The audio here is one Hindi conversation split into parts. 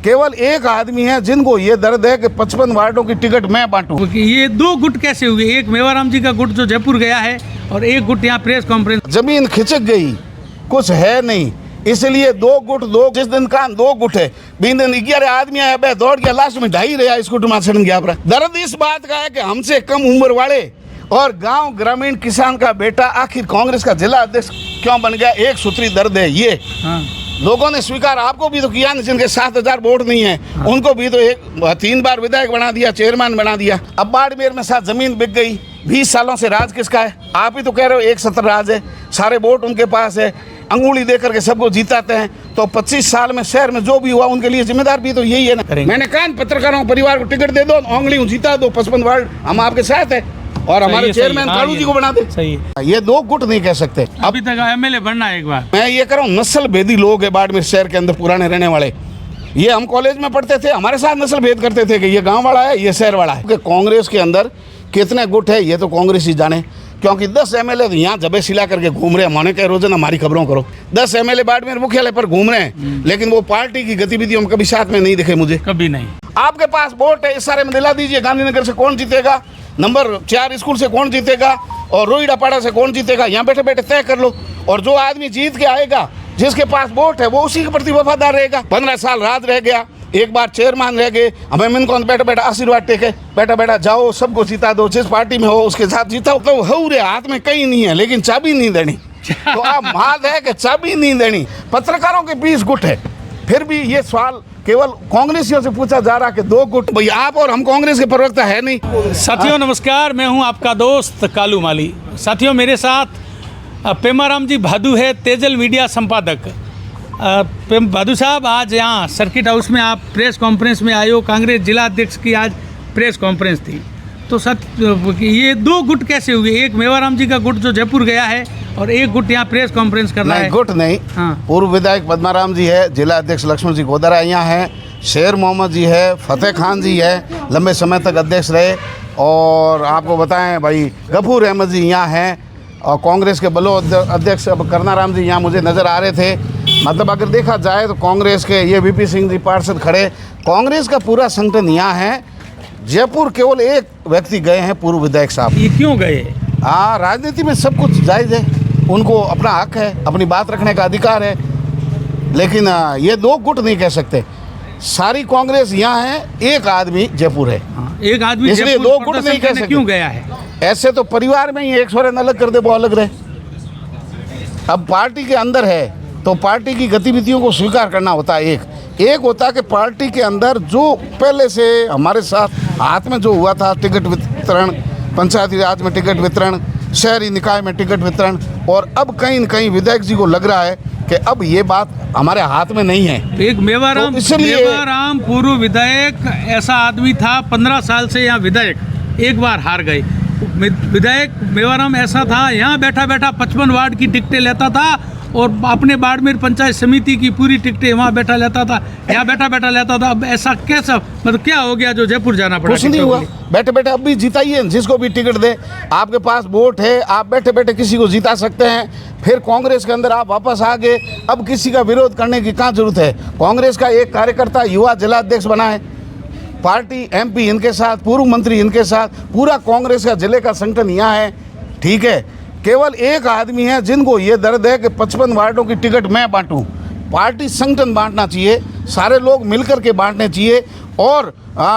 केवल एक आदमी है जिनको ये दर्द है कि 55 वार्डों की टिकट मैं बांटूं। ये दो गुट कैसे हुए? एक मेवाराम जी का गुट जो जयपुर गया है और एक गुट यहाँ प्रेस कॉन्फ्रेंस। जमीन खिंचक गई, कुछ है नहीं, इसलिए दो गुट, दो जिस दिन का दो गुट है, बीन दिन 11 आदमी आया, बे दौड़ गया, लास्ट में ढाई रहा, इस गुट में चढ़ गया। दर्द इस बात का है कि हमसे कम उम्र वाले और गांव ग्रामीण किसान का बेटा आखिर कांग्रेस का जिला अध्यक्ष क्यों बन गया, एक सूत्री दर्द है ये। लोगों ने स्वीकार आपको भी तो किया ना, जिनके 7000 वोट नहीं है उनको भी तो 3 बार विधायक बना दिया, चेयरमैन बना दिया। अब बाड़मेर में 7 जमीन बिक गई। 20 सालों से राज किसका है? आप ही तो कह रहे हो 170 राज है, सारे वोट उनके पास है, अंगुली दे करके सबको जीताते हैं। तो 25 साल में शहर में जो भी हुआ उनके लिए जिम्मेदार भी तो यही है ना। मैंने कहा पत्रकारों परिवार को टिकट दे दो, अंगुली जीता दो, 55 वार्ड हम आपके साथ है और हमारे चेयरमैन कालू जी को बना दे। सही है। ये दो गुट नहीं कह सकते। अभी तक एमएलए बनना है एक बार। मैं ये कह रहा हूँ, नस्ल भेदी लोग है बाड़मेर शहर के अंदर पुराने रहने वाले। ये हम कॉलेज में पढ़ते थे, हमारे साथ नस्ल भेद करते थे कि ये गांव वाला है, ये शहर वाला है। कांग्रेस के अंदर कितने गुट है ये तो कांग्रेस ही जाने, क्योंकि 10 एमएलए तो यहाँ जबे सिला करके घूम रहे हैं। माने कह रोजाना हमारी खबरों करो, 10 एमएलए बाड़मेर मुख्यालय पर घूम रहे हैं, लेकिन वो पार्टी की गतिविधियों में कभी साथ में नहीं दिखे मुझे, कभी नहीं। आपके पास वोट है, इस सारे में दिला दीजिए। गांधीनगर से कौन जीतेगा, नंबर 4 स्कूल से कौन जीतेगा और रोईडापाड़ा से कौन जीतेगा, यहाँ बैठे बैठे तय कर लो। और जो आदमी जीत के आएगा, जिसके पास वोट है, वो उसी के प्रति वफादार रहेगा। 15 साल राज रह गया, एक बार चेयरमैन रह गए, हमें मिन कौन बैठा बैठा आशीर्वाद टेके, बैठा बैठा जाओ सबको जीता दो, जिस पार्टी में हो उसके साथ जीता। तो हौरे हाथ में कहीं नहीं है, लेकिन चाबी नहीं देनी। तो आप माद है कि चाबी नहीं देनी। पत्रकारों के 20 गुट है, फिर भी ये सवाल केवल कांग्रेसियों से पूछा जा रहा कि 2 गुट। भाई आप और हम कांग्रेस के प्रवक्ता है नहीं। साथियों नमस्कार, मैं हूं आपका दोस्त कालू माली। साथियों मेरे साथ पेमाराम जी भादू है, तेजल मीडिया संपादक। भादू साहब, आज यहाँ सर्किट हाउस में आप प्रेस कॉन्फ्रेंस में आए हो, कांग्रेस जिला अध्यक्ष की आज प्रेस कॉन्फ्रेंस थी। तो ये 2 गुट कैसे हुए? एक मेवाराम जी का गुट जो जयपुर गया है और एक गुट यहाँ प्रेस कॉन्फ्रेंस कर रहा है। गुट नहीं, पूर्व विधायक पद्माराम जी है, जिला अध्यक्ष लक्ष्मण जी गोदरा यहाँ है, शेर मोहम्मद जी है, फतेह खान जी है, लंबे समय तक अध्यक्ष रहे। और आपको बताएं भाई गफूर अहमद जी यहाँ हैं, और कांग्रेस के बलो अध्यक्ष अब करनाराम जी यहाँ मुझे नज़र आ रहे थे। मतलब अगर देखा जाए तो कांग्रेस के ये वीपी सिंह जी पार्षद खड़े, कांग्रेस का पूरा संगठन यहाँ है। जयपुर केवल एक व्यक्ति गए हैं, पूर्व विधायक साहब। ये क्यों गए? राजनीति में सब कुछ जायज़ है, उनको अपना हक है, अपनी बात रखने का अधिकार है, लेकिन ये 2 गुट नहीं कह सकते। सारी कांग्रेस यहाँ है, एक आदमी जयपुर है। एक आदमी, इसलिए 2 गुट नहीं कह सकते। क्यों गया है? ऐसे तो परिवार में ही एक स्वरन अलग कर दे वो अलग रहे। अब पार्टी के अंदर है तो पार्टी की गतिविधियों को स्वीकार करना होता है। एक होता है कि पार्टी के अंदर जो पहले से हमारे साथ हाथ में जो हुआ था, टिकट वितरण, पंचायती राज में टिकट वितरण, शहरी निकाय में टिकट वितरण, और अब कहीं न कहीं विधायक जी को लग रहा है कि अब ये बात हमारे हाथ में नहीं है। एक मेवाराम, तो मेवाराम पूर्व विधायक ऐसा आदमी था, 15 साल से यहाँ विधायक, एक बार हार गए। विधायक मेवाराम ऐसा था, यहाँ बैठा बैठा 55 वार्ड की टिकटें लेता था और अपने बाड़मेर पंचायत समिति की पूरी टिकटें वहाँ बैठा लेता था, यहाँ बैठा बैठा लेता था। अब ऐसा कैसा, मतलब क्या हो गया जो जयपुर जाना पड़ा? कुछ नहीं हुआ, बैठे बैठे अब भी जिताइए, जिसको भी टिकट दे। आपके पास वोट है, आप बैठे बैठे किसी को जिता सकते हैं। फिर कांग्रेस के अंदर आप वापस आ गए, अब किसी का विरोध करने की कहाँ जरूरत है? कांग्रेस का एक कार्यकर्ता युवा जिला अध्यक्ष बना है, पार्टी एमपी इनके साथ, पूर्व मंत्री इनके साथ, पूरा कांग्रेस का जिले का संगठन यहाँ है। ठीक है, केवल एक आदमी है जिनको ये दर्द है कि 55 वार्डों की टिकट मैं बांटूं। पार्टी संगठन बांटना चाहिए, सारे लोग मिलकर के बांटने चाहिए। और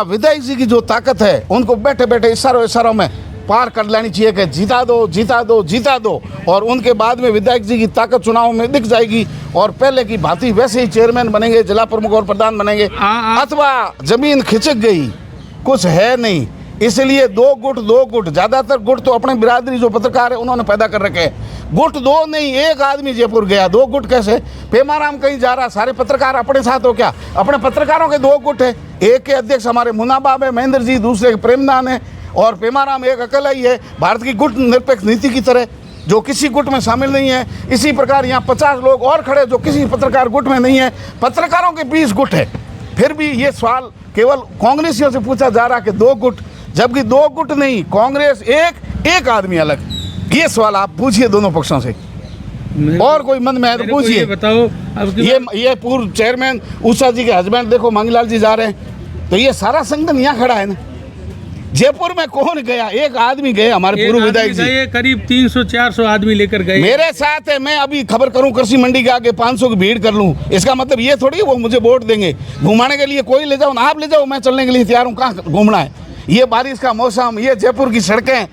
विधायक जी की जो ताकत है उनको बैठे बैठे इशारों में पार कर लेनी चाहिए कि जीता दो, जीता दो, जीता दो। और उनके बाद में विधायक जी की ताकत चुनाव में दिख जाएगी और पहले की भांति वैसे ही चेयरमैन बनेंगे, जिला प्रमुख और प्रधान बनेंगे। अथवा जमीन खिंचक गई, कुछ है नहीं, इसलिए 2 गुट। ज़्यादातर गुट तो अपने बिरादरी जो पत्रकार है उन्होंने पैदा कर रखे हैं। गुट 2 नहीं, एक आदमी जयपुर गया, 2 गुट कैसे? पेमाराम कहीं जा रहा, सारे पत्रकार अपने साथ हो क्या? अपने पत्रकारों के 2 गुट है। एक के अध्यक्ष हमारे मुन्नाबाब है, महेंद्र जी, दूसरे के प्रेमदान है, और पेमाराम एक अकेला ही है, भारत की गुट निरपेक्ष नीति की तरह, जो किसी गुट में शामिल नहीं है। इसी प्रकार यहाँ 50 लोग और खड़े जो किसी पत्रकार गुट में नहीं है। पत्रकारों के 20 गुट है, फिर भी ये सवाल केवल कांग्रेसियों से पूछा जा रहा कि 2 गुट, जबकि 2 गुट नहीं, कांग्रेस एक आदमी अलग। ये सवाल आप पूछिए दोनों पक्षों से। और कोई मन में है तो मेरे को ये पूछिए। बताओ अब की ये पूर्व चेयरमैन उषा जी के हस्बैंड देखो मंगीलाल जी जा रहे हैं, तो ये सारा संगठन यहाँ खड़ा है ना। जयपुर में कौन गया? एक आदमी गए, हमारे पूर्व विधायक जी गए, करीब 300-400 आदमी लेकर गए। मेरे साथ है। मैं अभी खबर करूं कृषि मंडी के आगे 500 की भीड़ कर लूं, इसका मतलब ये थोड़ी वो मुझे वोट देंगे। घुमाने के लिए कोई ले जाओ ना, आप ले जाओ, मैं चलने के लिए तैयार हूँ। कहाँ घूमना है? ये बारिश का मौसम, ये जयपुर की सड़कें,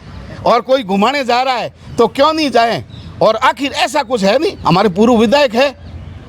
और कोई घुमाने जा रहा है तो क्यों नहीं जाए? और आखिर ऐसा कुछ है नहीं, हमारे पूर्व विधायक है,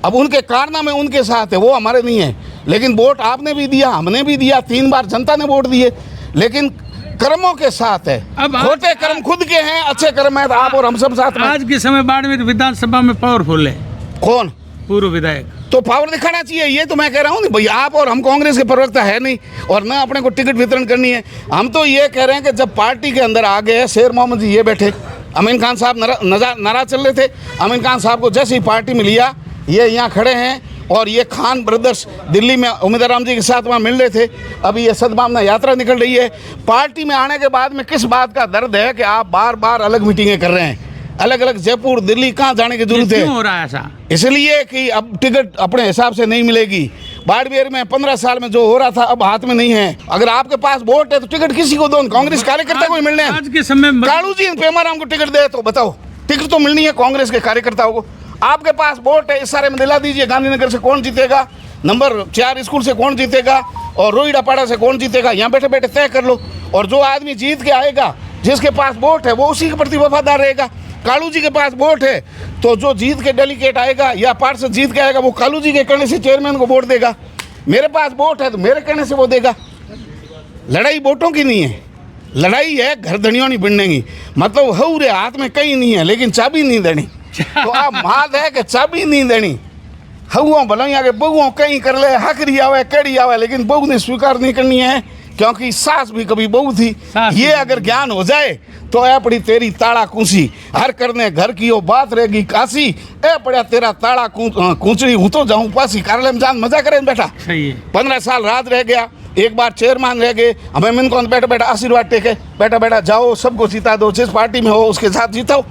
अब उनके कारनामे उनके साथ है, वो हमारे नहीं है। लेकिन वोट आपने भी दिया, हमने भी दिया, 3 बार जनता ने वोट दिए, लेकिन कर्मों के साथ है। अब खोटे कर्म खुद के हैं, अच्छे कर्म है तो आप और हम सब साथ में। आज के समय बाड़मेर विधानसभा में पावरफुल है कौन? पूर्व विधायक। तो पावर दिखाना चाहिए, ये तो मैं कह रहा हूँ। भाई आप और हम कांग्रेस के प्रवक्ता है नहीं, और न अपने को टिकट वितरण करनी है। हम तो ये कह रहे हैं कि जब पार्टी के अंदर आ गए, शेर मोहम्मद जी ये बैठे, अमीन खान साहब नाराज चल रहे थे। अमीन खान साहब को जैसे ही पार्टी में लिया, ये यहाँ खड़े हैं, और ये खान ब्रदर्स दिल्ली में उम्मीदवार राम जी के साथ वहाँ मिल रहे थे। अभी ये सद्भावना यात्रा निकल रही है। पार्टी में आने के बाद में किस बात का दर्द है कि आप बार बार अलग मीटिंगें कर रहे हैं, अलग अलग जयपुर दिल्ली, कहाँ जाने की जरूरत है? क्यों हो रहा है ऐसा? इसलिए कि अब टिकट अपने हिसाब से नहीं मिलेगी। बाड़मेर में 15 साल में जो हो रहा था अब हाथ में नहीं है। अगर आपके पास वोट है तो टिकट किसी को दो, कांग्रेस कार्यकर्ता को मिलने हैं। आज के समय में कालू जी पेमाराम को टिकट दे तो बताओ, टिकट तो मिलनी है कांग्रेस के कार्यकर्ताओं को। आपके पास वोट है, इस सारे में दिला दीजिए। गांधीनगर से कौन जीतेगा, नंबर 4 स्कूल से कौन जीतेगा, और रोहिड़ापाड़ा से कौन जीतेगा, यहाँ बैठे बैठे तय कर लो। और जो आदमी जीत के आएगा, जिसके पास वोट है, वो उसी के प्रति वफादार रहेगा। कालू जी के पास वोट है तो जो जीत के डेलीगेट आएगा या पार्षद जीत के आएगा, वो कालू जी के कहने से चेयरमैन को वोट देगा। मेरे पास वोट है तो मेरे कहने से वो देगा। लड़ाई वोटों की नहीं है, लड़ाई है घर धनियों नहीं बिनने की। मतलब हऊ रे हाथ में कहीं नहीं है, लेकिन चाबी नहीं देनी। तो आप माद है कि चाबी नहीं देनी। हऊ भले आगे बहुओं कहीं कर ले, हकरी आवे कड़ी आवे, लेकिन बहू ने स्वीकार नहीं करनी है, क्योंकि सास भी कभी बहू थी। ये अगर ज्ञान हो जाए तो ए पड़ी तेरी ताड़ा कूसी, हर करने घर की वो बात रहेगी काशी। ए पड़ा तेरा ताड़ा कूचड़ी, हूँ तो जाऊँ पासी। कार्यालय में जान मजा करे बैठा। 15 साल रात रह गया, एक बार चेयरमैन रह गए, हमें मन कौन बैठा बैठा आशीर्वाद टेके, बैठा बैठा जाओ सबको जीता दो, जिस पार्टी में हो उसके साथ जीताओ।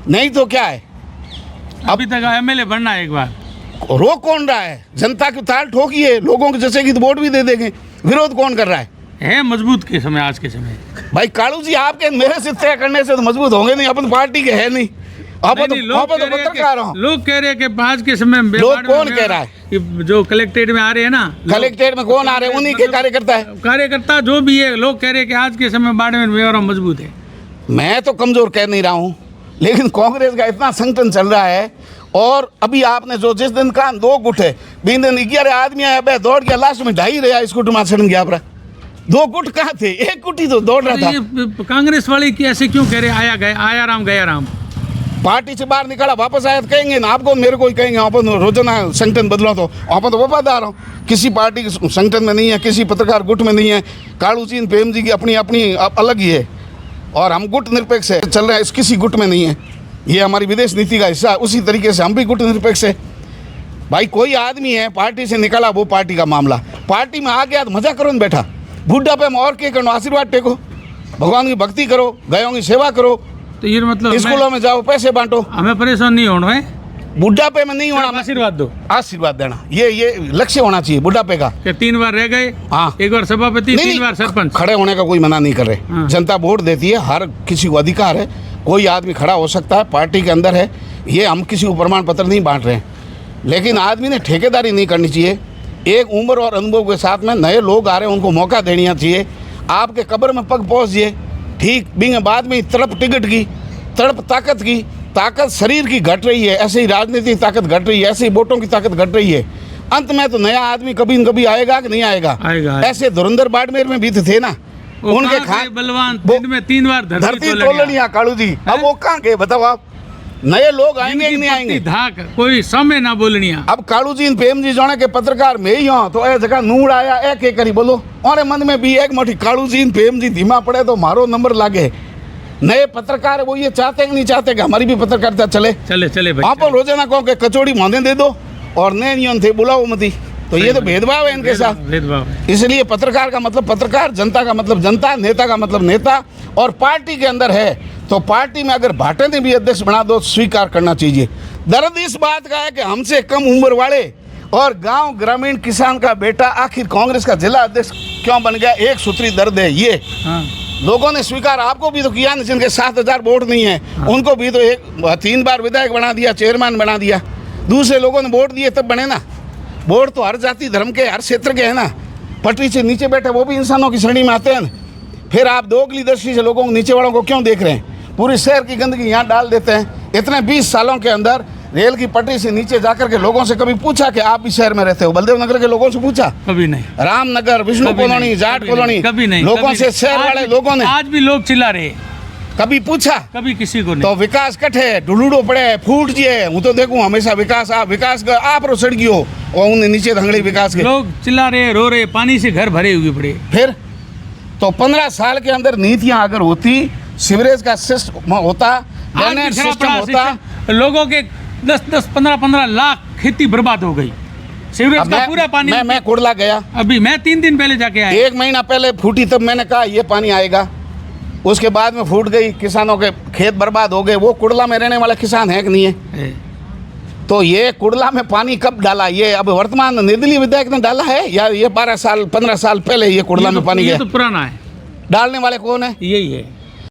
नहीं तो क्या है? अभी तक एमएलए बनना है एक बार। रोक कौन रहा है? जनता की ताल ठोकी है, लोगों के जैसे की वोट भी दे देंगे। विरोध कौन कर रहा है मजबूत के समय, आज के समय। भाई कालू जी आपके मेरे से तय करने से तो मजबूत होंगे नहीं, अपन पार्टी के है नहीं। लोग कह रहे हैं कि आज के समय में लोग कौन कह रहा है कि जो कलेक्ट्रेट में आ रहे हैं ना, कलेक्ट्रेट में कौन आ रहे हैं? उन्हीं के कार्यकर्ता है। कार्यकर्ता जो भी है, लोग कह रहे हैं कि आज के समय बाड़मेर में मजबूत है। मैं तो कमजोर कह नहीं रहा हूँ, लेकिन कांग्रेस का इतना संगठन चल रहा है। और अभी आपने जो जिस दिन का 2 गुट है, 20 दिन 11 आदमी आया, दौड़ गया, लास्ट में 2.5 रहा, स्कूट में सड़न गया। 2 गुट कहाँ थे? 1 गुट ही तो दौड़ रहा था। कांग्रेस वाले की ऐसे क्यों कह रहे? आया राम पार्टी से बाहर निकाला, वापस आया तो कहेंगे ना आपको, मेरे को ही कहेंगे। अपन रोजाना संगठन बदलो तो अपन तो वफादार हूँ, किसी पार्टी के संगठन में नहीं है, किसी पत्रकार गुट में नहीं है। कालू जी प्रेम जी की अपनी अपनी अलग ही है, और हम गुट निरपेक्ष है चल रहे हैं, किसी गुट में नहीं है। ये हमारी विदेश नीति का हिस्सा है, उसी तरीके से हम भी गुट निरपेक्ष है। भाई कोई आदमी है पार्टी से निकाला, वो पार्टी का मामला। पार्टी में आ गया तो मजा करो न बैठा, बुढ़ापे में और क्या करो, आशीर्वाद टेको, भगवान की भक्ति करो, गायों की सेवा करो। तो ये मतलब स्कूलों में जाओ, पैसे बांटो। हमें परेशान नहीं होना है, बुढ़ापे में नहीं होना, आशीर्वाद दो, आशीर्वाद देना, ये लक्ष्य होना चाहिए बुढ़ापे का। 3 बार रह गए, हाँ, 1 बार सभापति, 3 बार सरपंच। खड़े होने का कोई मना नहीं कर रहे। हाँ। जनता वोट देती है, हर किसी को अधिकार है, कोई आदमी खड़ा हो सकता है, पार्टी के अंदर है। ये हम किसी को प्रमाण पत्र नहीं बांट रहे हैं, लेकिन आदमी ने ठेकेदारी नहीं करनी चाहिए। एक उम्र और अनुभव के साथ में नए लोग आ रहे हैं, उनको मौका देना चाहिए। आपके कब्र में पग पहुँचिए, ठीक बिंग बाद में तड़प टिकट की, तड़प ताकत की, ताकत शरीर की घट रही है, ऐसे ही राजनीतिक ताकत घट रही है, ऐसे ही वोटों की ताकत घट रही है। अंत में तो नया आदमी कभी न कभी आएगा कि नहीं आएगा? ऐसे धुरंधर बाड़मेर में भी तो थे ना, उनके बलवान दिन में 3 बार धरती तोलनिया कालू जी, अब वो कहाँ गए बताओ आप? नए लोग आएंगे कि नहीं आएंगे? धाक कोई समय ना बोलनिया। अब कालू जी प्रेम जी जाने के पत्रकार में ही हो तो ए जगह नूड़ आया एक करी बोलो, और मन में भी एक मोटी कालू जी प्रेम जी धीमा पड़े तो मारो नंबर लागे। नए पत्रकार वो ये चाहते कि नहीं चाहते कि हमारी भी पत्रकारिता चले भाई। आप रोजाना कहो कि कचौड़ी मांदे दे दो और नए नियम थे बुलाओ मती, तो ये तो भेदभाव है इनके साथ, भेदभाव। इसलिए पत्रकार का मतलब पत्रकार, जनता का मतलब जनता, नेता का मतलब नेता। और पार्टी के अंदर है तो पार्टी में अगर भाटे ने भी अध्यक्ष बना दो, स्वीकार करना चाहिए। दर्द इस बात का है कि हमसे कम उम्र वाले और गांव ग्रामीण किसान का बेटा आखिर कांग्रेस का जिला अध्यक्ष क्यों बन गया, एक सूत्री दर्द है ये। हाँ। लोगों ने स्वीकार आपको भी तो किया ना, जिनके 7,000 वोट नहीं है उनको भी तो 3 बार विधायक बना दिया, चेयरमैन बना दिया। दूसरे लोगों ने वोट दिए तब बने ना। वोट तो हर जाति धर्म के, हर क्षेत्र के है ना। पटरी से नीचे बैठे वो भी इंसानों की श्रेणी में आते हैं ना। फिर आप दोगली दृष्टि से लोगों को, नीचे वालों को क्यों देख रहे हैं? पूरी शहर की गंदगी यहाँ डाल देते हैं। इतने 20 सालों के अंदर रेल की पटरी से नीचे जाकर के लोगों से कभी पूछा कि आप भी शहर में रहते हो? बलदेव नगर के लोगों से पूछा? कभी नहीं। रामनगर, विष्णु कॉलोनी, जाट कॉलोनी, कभी नहीं। लोगों से, शहर वाले लोगों ने आज भी लोग चिल्ला रहे, कभी पूछा? कभी किसी को नहीं। तो विकास कटे ढुलूडो पड़े फूट जिए। हूँ तो देखूँ हमेशा विकास आप रो सड़ गयो और उन्हें नीचे धंगड़ी विकास के लोग चिल्ला रहे, रो रहे, पानी से घर भरे हुए पड़े। फिर तो 15 साल के अंदर नीतियां अगर होती, सीवरेज का सिस्टम होता, ड्रेनेज सिस्टम होता, लोगों के 10-10, 15-15 लाख खेती बर्बाद हो गई। सीवरेज का पूरा पानी। मैं कुड़ला गया, अभी मैं 3 दिन पहले जाके आया। 1 महीना पहले फूटी, तब मैंने कहा ये पानी आएगा। उसके बाद में फूट गई, किसानों के खेत बर्बाद हो गए। वो कुड़ला में रहने वाला किसान है कि नहीं है? तो ये कुड़ला में पानी कब डाला? ये अब वर्तमान निर्दलीय विधायक ने डाला है या ये 12 साल 15 साल पहले ये कुड़ला में पानी गया? ये तो पुराना है। डालने वाले कौन है? यही है।